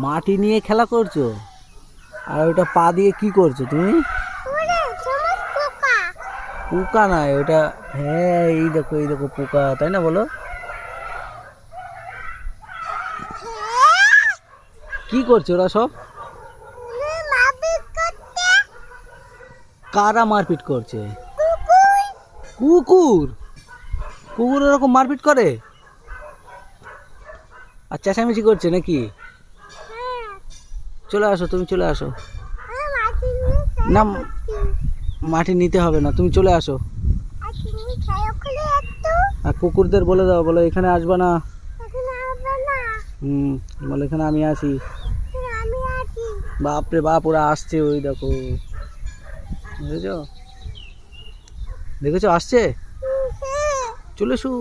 মাটি নিয়ে খেলা করছো? আর ওটা পা দিয়ে কি করছো তুমি? পোকা না ওটা। হ্যাঁ, এই দেখো পোকা, তাই না? বলো কি করছো ওরা সব? কারা মারপিট করছে? কুকুর? কুকুর এরকম মারপিট করে? আর চেঁচামেচি করছে নাকি? চলে আসো, তুমি চলে আসো। না, মাটি নিতে হবে না, তুমি চলে আসো। আর কুকুরদের বলে দাও, বলো এখানে আসবে না। বলো এখানে আমি আসি। বাপরে বাপ, ওরা আসছে, ওই দেখো, দেখেছো আসছে, চলে এসো।